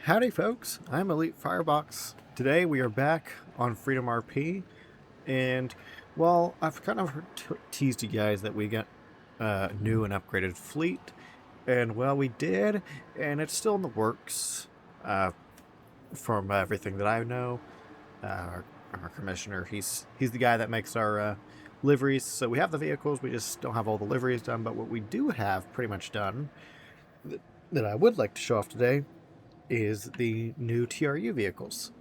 Howdy folks, I'm Elite Firebox. Today we are back on FiveM RP, and well, I've kind of teased you guys that we got a new and upgraded fleet, and well, we did, and it's still in the works. From everything that I know, our commissioner, he's the guy that makes our liveries, so we have the vehicles, we just don't have all the liveries done, but what we do have pretty much done, that I would like to show off today, is the new TRU vehicles.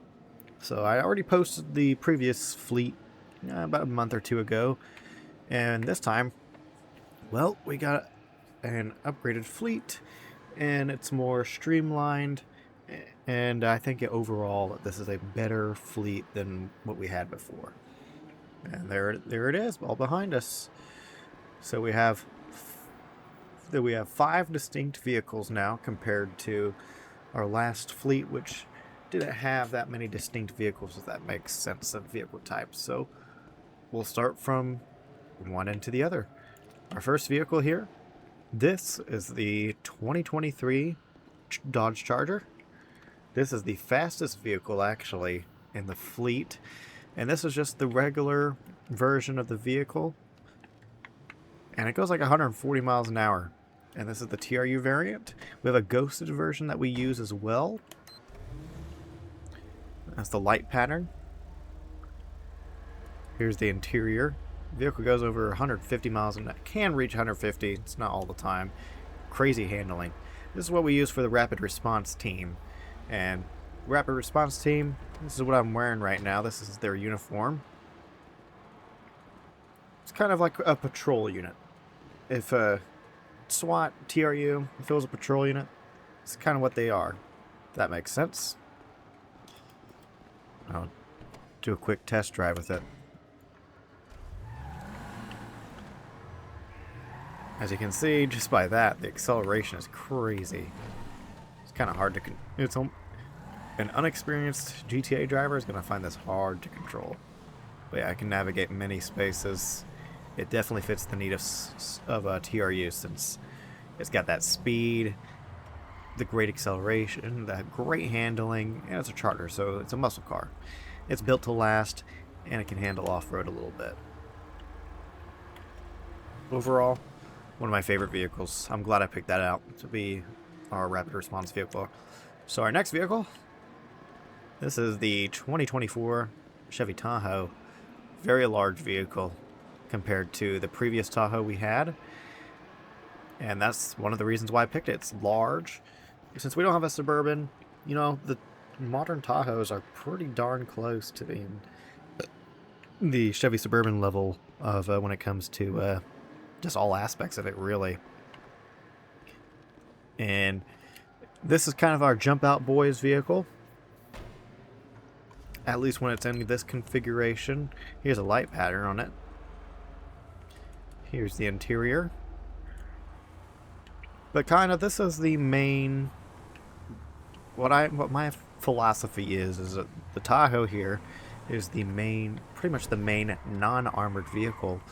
So I already posted the previous fleet about a month or two ago, and this time, well, we got an upgraded fleet, and it's more streamlined, and I think overall this is a better fleet than what we had before. And there it is, all behind us. So we have 5 distinct vehicles now compared to our last fleet, which didn't have that many distinct vehicles, if that makes sense, of vehicle types. So we'll start from one end to the other. Our first vehicle here, this is the 2023 Dodge Charger. This is the fastest vehicle actually in the fleet, and this is just the regular version of the vehicle, and it goes like 140 miles an hour. And this is the TRU variant. We have a ghosted version that we use as well. That's the light pattern. Here's the interior. The vehicle goes over 150 miles an hour. Can reach 150. It's not all the time. Crazy handling. This is what we use for the rapid response team. And rapid response team, this is what I'm wearing right now. This is their uniform. It's kind of like a patrol unit. If SWAT, TRU, if it was a patrol unit, it's kind of what they are. If that makes sense. I'll do a quick test drive with it. As you can see, just by that, the acceleration is crazy. It's kind of hard to... An unexperienced GTA driver is going to find this hard to control. But yeah, I can navigate many spaces. It definitely fits the need of TRU, since it's got that speed, the great acceleration, the great handling, and it's a charter, so it's a muscle car. It's built to last, and it can handle off-road a little bit. Overall, one of my favorite vehicles. I'm glad I picked that out to be our rapid response vehicle. So our next vehicle, this is the 2024 Chevy Tahoe. Very large vehicle compared to the previous Tahoe we had, and that's one of the reasons why I picked it. It's large. Since we don't have a Suburban, you know, the modern Tahoes are pretty darn close to being the Chevy Suburban level of when it comes to just all aspects of it, really. And this is kind of our jump out boys vehicle, at least when it's in this configuration. Here's a light pattern on it. Here's the interior. But kind of, this is the main... What my philosophy is that the Tahoe here is the main, pretty much the main non-armored vehicle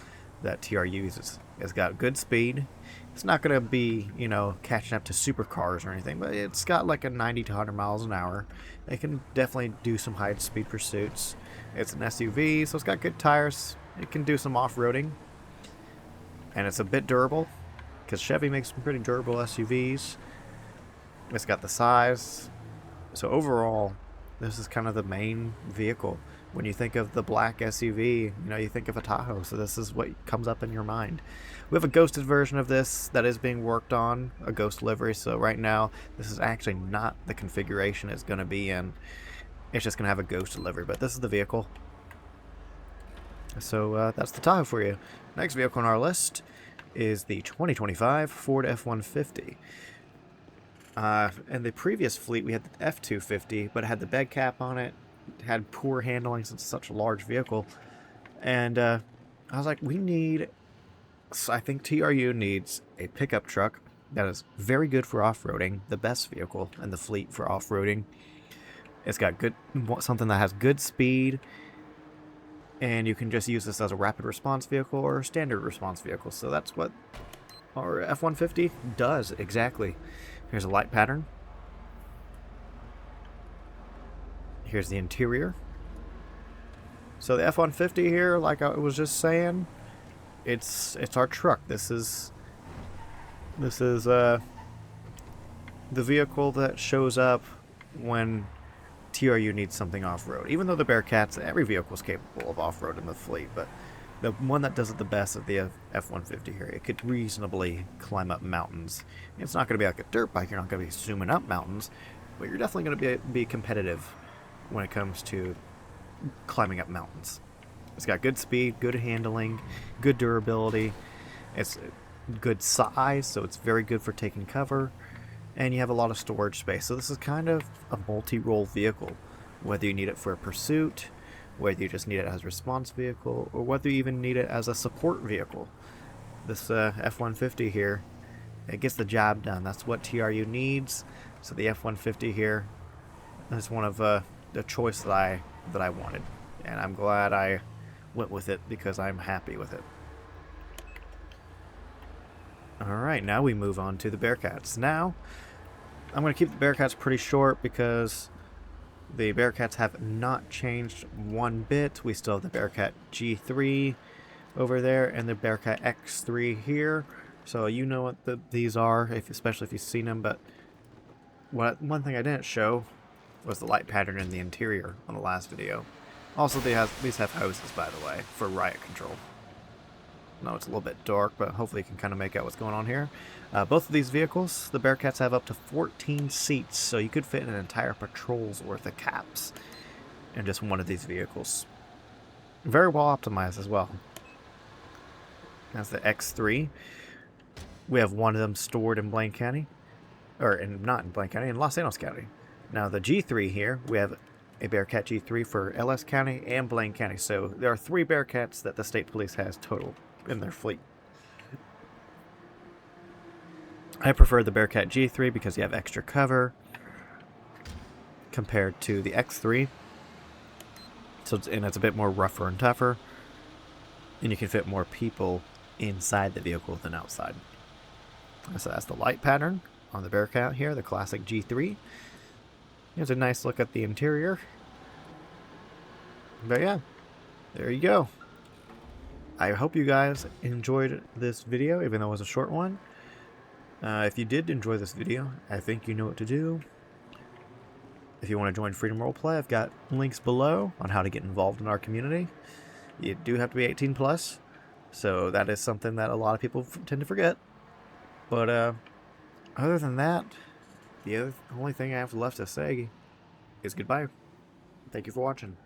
that TRU uses. It's got good speed. It's not going to be, you know, catching up to supercars or anything, but it's got like a 90 to 100 miles an hour. It can definitely do some high-speed pursuits. It's an SUV, so it's got good tires. It can do some off-roading. And it's a bit durable, because Chevy makes some pretty durable SUVs. It's got the size. So overall, this is kind of the main vehicle. When you think of the black SUV, you know, you think of a Tahoe, so this is what comes up in your mind. We have a ghosted version of this that is being worked on, a ghost livery, so right now, this is actually not the configuration it's going to be in. It's just going to have a ghost livery, but this is the vehicle. So that's the Tahoe for you. Next vehicle on our list is the 2025 Ford F-150. In the previous fleet, we had the F-250, but it had the bed cap on it. It had poor handling since it's such a large vehicle. And I was like, I think TRU needs a pickup truck that is very good for off-roading, the best vehicle in the fleet for off-roading. It's got something that has good speed, and you can just use this as a rapid response vehicle or a standard response vehicle. So that's what our F-150 does exactly. Here's a light pattern. Here's the interior. So the F-150 here, like I was just saying, it's our truck. This is the vehicle that shows up when TRU needs something off-road. Even though the Bearcats, every vehicle is capable of off-road in the fleet, but the one that does it the best is the F-150 here. It could reasonably climb up mountains. It's not going to be like a dirt bike. You're not going to be zooming up mountains, but you're definitely going to be competitive when it comes to climbing up mountains. It's got good speed, good handling, good durability. It's good size, so it's very good for taking cover. And you have a lot of storage space. So this is kind of a multi-role vehicle. Whether you need it for a pursuit, whether you just need it as a response vehicle, or whether you even need it as a support vehicle. This F-150 here, it gets the job done. That's what TRU needs. So the F-150 here is one of the choice that I wanted. And I'm glad I went with it because I'm happy with it. Alright, now we move on to the Bearcats. Now, I'm going to keep the Bearcats pretty short because the Bearcats have not changed one bit. We still have the Bearcat G3 over there and the Bearcat X3 here. So you know what these are, especially if you've seen them. But one thing I didn't show was the light pattern in the interior on the last video. Also, these have hoses, by the way, for riot control. No, it's a little bit dark, but hopefully you can kind of make out what's going on here. Both of these vehicles, the Bearcats have up to 14 seats, so you could fit an entire patrol's worth of caps in just one of these vehicles. Very well optimized as well. That's the X3. We have one of them stored in Blaine County, not in Blaine County, in Los Angeles County. Now the G3 here, we have a Bearcat G3 for LS County and Blaine County, so there are 3 Bearcats that the state police has total in their fleet. I prefer the Bearcat G3 because you have extra cover compared to the X3. So it's a bit more rougher and tougher, and you can fit more people inside the vehicle than outside. So that's the light pattern on the Bearcat here, the classic G3. Here's a nice look at the interior. But yeah, there you go. I hope you guys enjoyed this video, even though it was a short one. If you did enjoy this video, I think you know what to do. If you want to join FiveM Roleplay, I've got links below on how to get involved in our community. You do have to be 18 plus, so that is something that a lot of people tend to forget. But other than that, the only thing I have left to say is goodbye. Thank you for watching.